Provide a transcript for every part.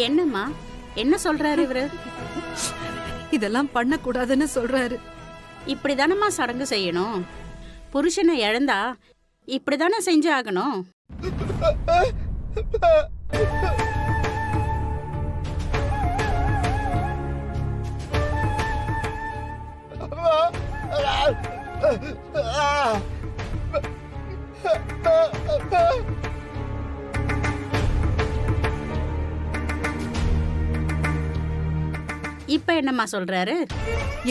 என்னம்மா, என்ன சொல்றாரு இவரு? இதெல்லாம் பண்ணக்கூடாதுன்னு சொல்றாரு. இப்படிதானம்மா சடங்கு செய்யணும். புருஷனை இழந்தா இப்படிதானே செஞ்சு ஆகணும். இப்ப என்னம்மா சொல்றாரு?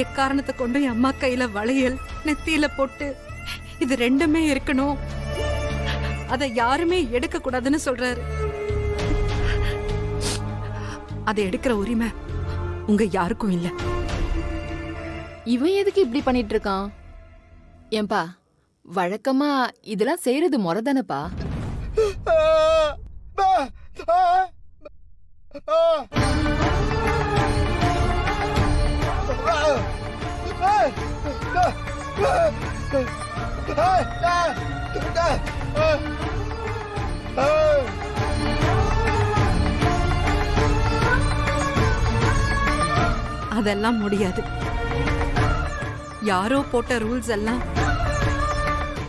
எக்காரணத்தை கொண்டு என் அம்மா கையில வளையல், நெத்தியில பொட்டு, இது ரெண்டுமே இருக்கணும், அதை யாருமே எடுக்க கூடாதுன்னு சொல்றாரு. அதை எடுக்கிற உரிமை உங்க யாருக்கும் இல்ல. இவன் எதுக்கு இப்படி பண்ணிட்டு இருக்கான்? ஏன்பா, வழக்கமா இதெல்லாம் செய்யறது முறைதானப்பா? அதெல்லாம் முடியாது. யாரோ போட்ட ரூல்ஸ் எல்லாம்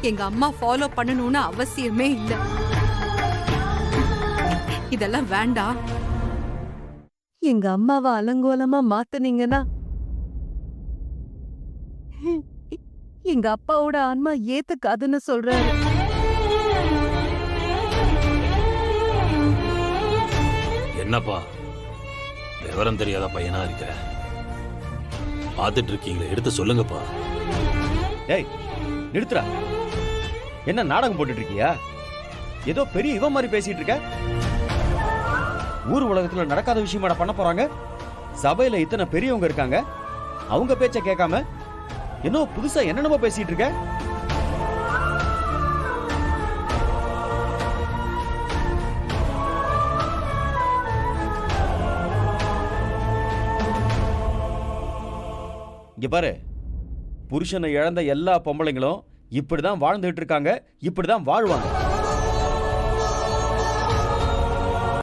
எங்க அம்மா ஃபாலோ பண்ணணும்னு அவசியமே இல்ல. இதெல்லாம் வேண்டாம். எங்க அம்மாவை அலங்கோலமா மாத்துனீங்கன்னா எங்க அப்பாவோட ஆன்மா ஏத்துக்காதுன்னு சொல்றாரு. என்னப்பா விவரம் தெரியாத பையனா இருக்க? பாத்துட்டு இருக்கீங்களே, எடுத்து சொல்லுங்கப்பா. ஏய் நிறுத்துறா. என்ன நாடகம் போட்டுட்டு இருக்கியா? ஏதோ பெரிய இவன் மாதிரி பேசிட்டு இருக்க. ஊர் உலகத்துல நடக்காத விஷயமாட பண்ண போறாங்க. சபையில இத்தனை பெரியவங்க இருக்காங்க, அவங்க பேச்ச கேட்காம என்ன புதுசா என்னென்னமோ பேசிட்டு இருக்க. இங்க பாரு, புருஷனை இழந்த எல்லா பொம்பளைங்களும் இப்படிதான் வாழ்ந்துட்டு இருக்காங்க, இப்படிதான் வாழ்வாங்க.